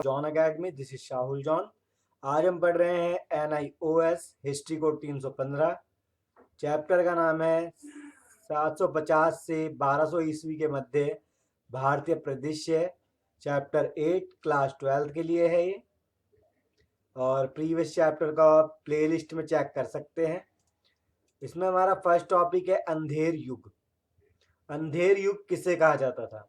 John academy. This is Shahul John. आज हम पढ़ रहे हैं NIOS हिस्ट्री कोड 315। चैप्टर का नाम है 750 से 1200 ईस्वी के मध्य भारतीय परिदृश्य। चैप्टर 8 क्लास 12 के लिए है ये, और प्रीवियस चैप्टर का प्लेलिस्ट में चेक कर सकते हैं। इसमें हमारा फर्स्ट टॉपिक है अंधेर युग। अंधेर युग किसे कहा जाता था?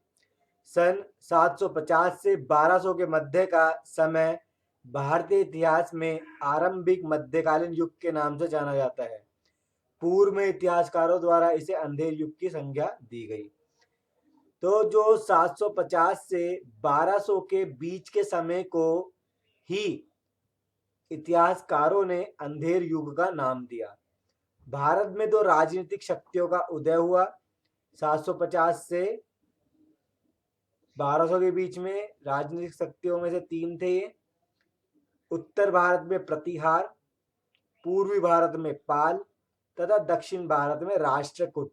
सन 750 से 1200 के मध्य का समय भारतीय इतिहास में आरंभिक मध्यकालीन युग के नाम से जाना जाता है। पूर्व में इतिहासकारों द्वारा इसे अंधेर युग की संज्ञा दी गई। तो जो 750 से 1200 के बीच के समय को ही इतिहासकारों ने अंधेर युग का नाम दिया। भारत में दो राजनीतिक शक्तियों का उदय हुआ। 750 से 1200 के बीच में राजनीतिक शक्तियों में से तीन थे ये। उत्तर भारत में प्रतिहार, पूर्वी भारत में पाल तथा दक्षिण भारत में राष्ट्रकूट।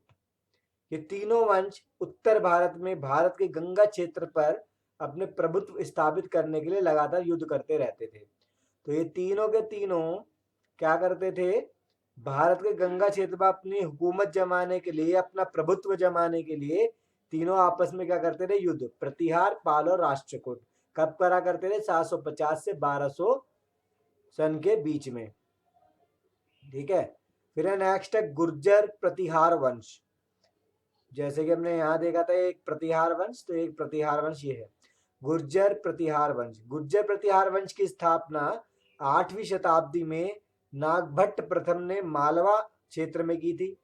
ये तीनों वंश उत्तर भारत में भारत के गंगा क्षेत्र पर अपने प्रभुत्व स्थापित करने के लिए लगातार युद्ध करते रहते थे। तो ये तीनों के तीनों क्या करते थे? भारत के गंगा क्षेत्र पर अपनी हुकूमत जमाने के लिए, अपना प्रभुत्व जमाने के लिए तीनों आपस में क्या करते थे? युद्ध। प्रतिहार, पाल और राष्ट्रकूट कब करा करते थे? 750 से 1200 सन के बीच में। ठीक है। फिर है नेक्स्ट है गुर्जर प्रतिहार वंश। जैसे कि हमने यहाँ देखा था एक प्रतिहार वंश, तो एक प्रतिहार वंश ये है गुर्जर प्रतिहार वंश। गुर्जर प्रतिहार वंश की स्थापना 8वीं शताब्दी में नागभट्ट प्रथम ने मालवा क्षेत्र में की थी।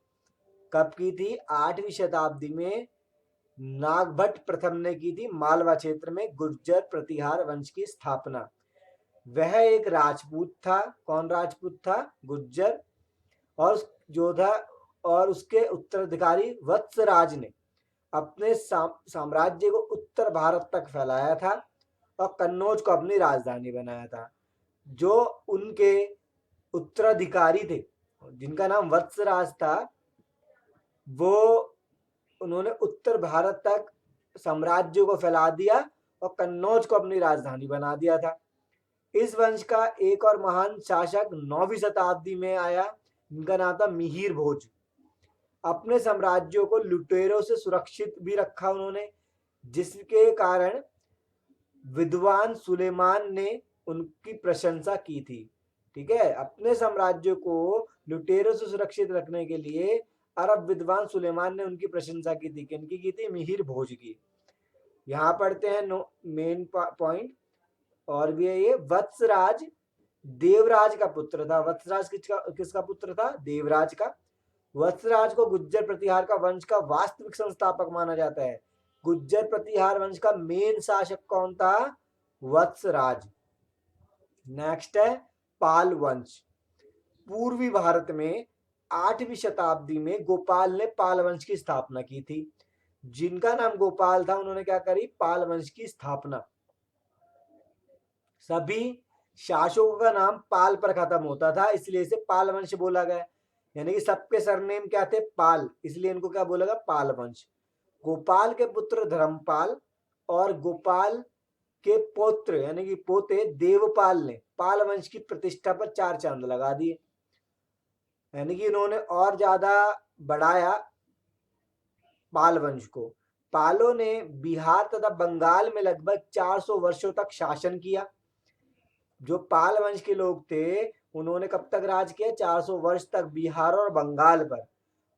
कब की थी? 8वीं शताब्दी में नागभट्ट प्रथम ने की थी मालवा क्षेत्र में गुर्जर प्रतिहार वंश की स्थापना। वह एक राजपूत था। कौन राजपूत था? गुर्जर। और जो था, और उसके उत्तराधिकारी वत्सराज ने अपने साम्राज्य को उत्तर भारत तक फैलाया था और कन्नौज को अपनी राजधानी बनाया था। जो उनके उत्तराधिकारी थे जिनका नाम वत्सराज था, वो उन्होंने उत्तर भारत तक साम्राज्य को फैला दिया और कन्नौज को अपनी राजधानी बना दिया था। इस वंश का एक और महान शासक 9वीं शताब्दी में आया, जिनका नाम था मिहिर भोज। अपने साम्राज्यों को लुटेरों से सुरक्षित भी रखा उन्होंने, जिसके कारण विद्वान सुलेमान ने उनकी प्रशंसा की थी। ठीक है। अपने साम्राज्य को लुटेरों से सुरक्षित रखने के लिए अरब विद्वान सुलेमान ने उनकी प्रशंसा की थी। किनकी की थी? मिहिर भोज की। यहाँ पढ़ते हैं मेन पॉइंट और भी है ये। वत्सराज देवराज का पुत्र था। वत्सराज किसका पुत्र था? देवराज का। वत्सराज को गुज्जर प्रतिहार का वंश का वास्तविक संस्थापक माना जाता है। गुज्जर प्रतिहार वंश का मेन शासक कौन था? वत्सराज। नेक्स्ट है पाल वंश। पूर्वी भारत में 8वीं शताब्दी में गोपाल ने पाल वंश की स्थापना की थी। जिनका नाम गोपाल था, उन्होंने क्या करी? पाल वंश की स्थापना। सभी शासकों का नाम पाल पर खत्म होता था, इसलिए इसे पाल वंश बोला गया। यानी कि सबके सरनेम क्या थे? पाल, इसलिए इनको क्या बोला गया? पाल वंश। गोपाल के पुत्र धर्मपाल और गोपाल के पुत्र यानी कि पोते देवपाल ने पाल वंश की प्रतिष्ठा पर 4 चांद लगा दिए। यानी कि इन्होंने और ज्यादा बढ़ाया पाल वंश को। पालों ने बिहार तथा बंगाल में लगभग 400 वर्षों तक शासन किया। जो पाल वंश के लोग थे, उन्होंने कब तक राज किया? 400 वर्ष तक बिहार और बंगाल पर।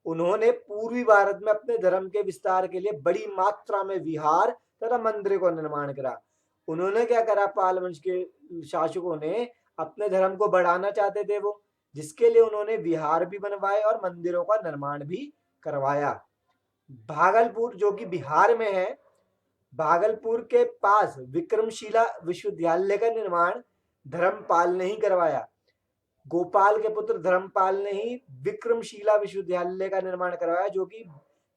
उन्होंने पूर्वी भारत में अपने धर्म के विस्तार के लिए बड़ी मात्रा में विहार तथा मंदिरों का निर्माण करा। उन्होंने क्या करा? पाल वंश के शासकों ने अपने धर्म को बढ़ाना चाहते थे वो, जिसके लिए उन्होंने विहार भी बनवाए और मंदिरों का निर्माण भी करवाया। भागलपुर जो कि बिहार में है, भागलपुर के पास विक्रमशिला विश्वविद्यालय का निर्माण धर्मपाल ने ही करवाया। गोपाल के पुत्र धर्मपाल ने ही विक्रमशिला विश्वविद्यालय का निर्माण करवाया, जो कि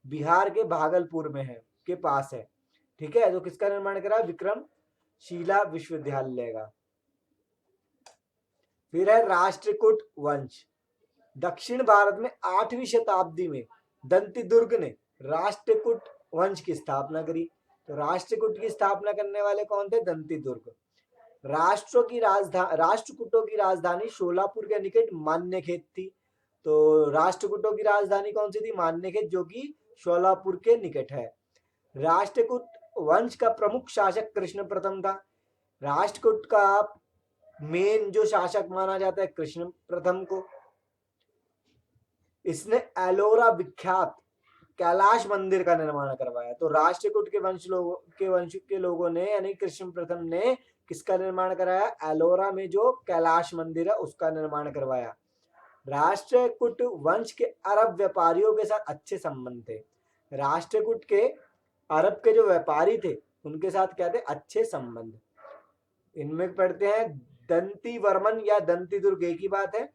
बिहार के भागलपुर में है, के पास है। ठीक है। तो किसका निर्माण करा? विक्रमशिला विश्वविद्यालय का। फिर है राष्ट्रकूट वंश। दक्षिण भारत में 8वीं शताब्दी में दंतिदुर्ग ने राष्ट्रकूट वंश की स्थापना करी। तो राष्ट्रकूट की स्थापना करने वाले कौन थे? दंतिदुर्ग। राष्ट्रकूटों की राजधानी शोलापुर के निकट मान्यखेत थी। तो राष्ट्रकूटों की राजधानी कौन सी थी? मान्यखेत, जो कि शोलापुर के निकट है। राष्ट्रकूट वंश का प्रमुख शासक कृष्ण प्रथम था। राष्ट्रकूट का मेन जो शासक माना जाता है कृष्ण प्रथम को। इसने एलोरा विख्यात कैलाश मंदिर का निर्माण करवाया। तो राष्ट्रकूट के वंश के लोगों ने यानी कृष्ण प्रथम ने किसका निर्माण कराया? एलोरा में जो कैलाश मंदिर है उसका निर्माण करवाया। राष्ट्रकूट वंश के अरब व्यापारियों के साथ अच्छे संबंध थे। राष्ट्रकूट के अरब के जो व्यापारी थे उनके साथ क्या थे? अच्छे संबंध। इनमें पढ़ते हैं दंती वर्मन या दंती दुर्ग, एक ही बात है।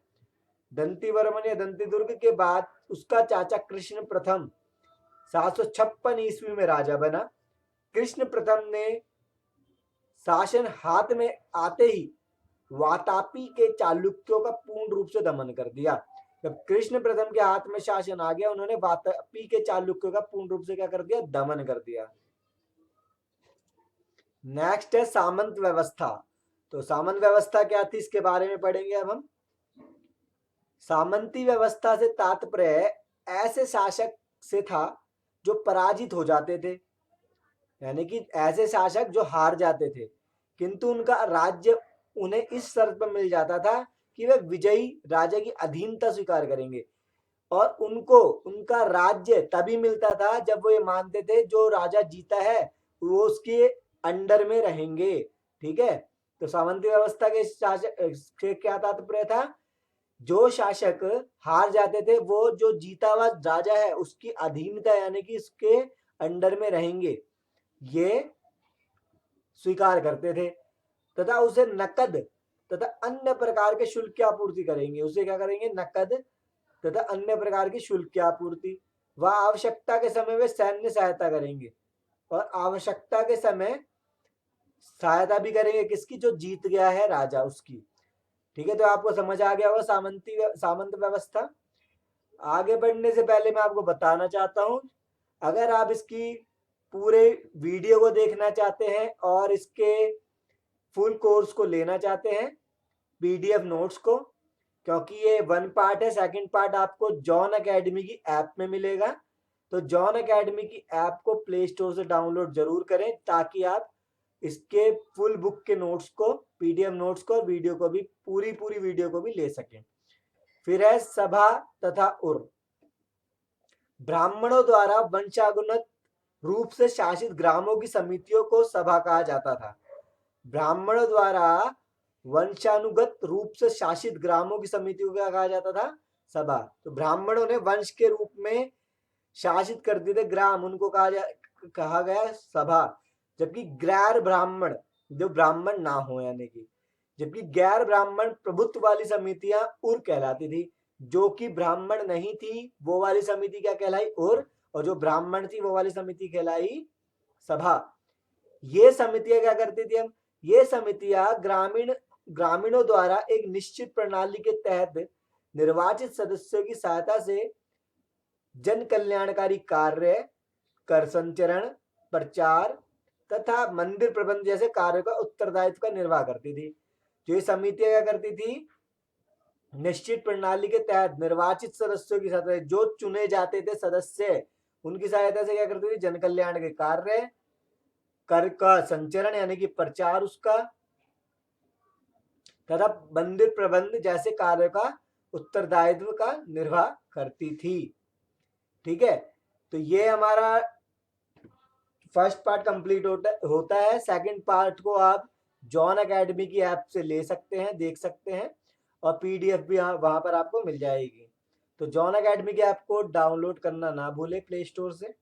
दंती वर्मन या दंती दुर्ग के बाद उसका चाचा कृष्ण प्रथम 756 ईस्वी में राजा बना। कृष्ण प्रथम ने शासन हाथ में आते ही वातापी के चालुक्यों का पूर्ण रूप से दमन कर दिया। जब कृष्ण प्रथम के हाथ में शासन आ गया, उन्होंने वातापी के चालुक्यों का पूर्ण रूप से क्या कर दिया? दमन कर दिया। नेक्स्ट है सामंत व्यवस्था। तो सामंत व्यवस्था क्या थी इसके बारे में पढ़ेंगे अब हम। सामंती व्यवस्था से तात्पर्य ऐसे शासक से था जो पराजित हो जाते थे, यानी कि ऐसे शासक जो हार जाते थे, किंतु उनका राज्य उन्हें इस शर्त पर मिल जाता था कि वे विजयी राजा की अधीनता स्वीकार करेंगे, और उनको उनका राज्य तभी मिलता था जब वो ये मानते थे जो राजा जीता है वो उसके अंडर में रहेंगे। ठीक है, तो सामंती व्यवस्था के शासक से क्या तात्पर्य था? जो शासक हार जाते थे वो जो जीता हुआ राजा है उसकी अधीनता यानी कि इसके अंडर में रहेंगे, ये स्वीकार करते थे, तथा उसे नकद तथा अन्य प्रकार के शुल्क की आपूर्ति करेंगे। उसे क्या करेंगे? नकद तथा अन्य प्रकार की शुल्क की आपूर्ति। वह आवश्यकता के समय वे सैन्य सहायता करेंगे, और आवश्यकता के समय सहायता भी करेंगे किसकी? जो जीत गया है राजा उसकी। ठीक है, तो आपको समझ आ गया होगा सामंत व्यवस्था। आगे बढ़ने से पहले मैं आपको बताना चाहता हूं, अगर आप इसकी पूरे वीडियो को देखना चाहते हैं और इसके फुल कोर्स को लेना चाहते हैं, पीडीएफ नोट्स को, क्योंकि ये 1 पार्ट है, सेकंड पार्ट आपको जॉन एकेडमी की ऐप में मिलेगा। तो जॉन एकेडमी की ऐप को प्ले स्टोर से डाउनलोड जरूर करें ताकि आप इसके फुल बुक के नोट्स को, पीडीएफ नोट्स को और वीडियो को भी, पूरी वीडियो को भी ले सकें। फिर है सभा तथा उर। ब्राह्मणों द्वारा वंशानुगत रूप से शासित ग्रामों की समितियों को सभा कहा जाता था। ब्राह्मणों द्वारा वंशानुगत रूप से शासित ग्रामों की समितियों को क्या कहा जाता था? सभा। तो ब्राह्मणों ने वंश के रूप में शासित करते थे ग्राम, उनको कहा गया सभा। जबकि गैर ब्राह्मण, जो ब्राह्मण ना हो यानी कि, जबकि गैर ब्राह्मण प्रभुत्व वाली समितियां उर कहलाती थी। जो कि ब्राह्मण नहीं थी वो वाली समिति क्या कहलाई? उर। और जो ब्राह्मण थी वो वाली समिति कहलाई सभा। ये समितियां क्या करती थी? हम ये समितियां ग्रामीणों द्वारा एक निश्चित प्रणाली के तहत निर्वाचित सदस्यों की सहायता से जन कल्याणकारी कार्य, कर संचरण, प्रचार तथा मंदिर प्रबंध जैसे कार्यों का उत्तरदायित्व का निर्वाह करती थी। जो ये समितियां क्या करती थी? निश्चित प्रणाली के तहत निर्वाचित सदस्यों की सहायता, जो चुने जाते थे सदस्य, उनकी सहायता से क्या करती थी? जन कल्याण के कार्य, कर का संचरण यानी कि प्रचार उसका, तथा मंदिर प्रबंध जैसे कार्य का उत्तरदायित्व का निर्वाह करती थी। ठीक है, तो ये हमारा फर्स्ट पार्ट कंप्लीट होता है। सेकंड पार्ट को आप जॉन एकेडमी की ऐप से ले सकते हैं, देख सकते हैं, और पीडीएफ भी वहां पर आपको मिल जाएगी। तो जॉन एकेडमी की ऐप को डाउनलोड करना ना भूले प्ले स्टोर से।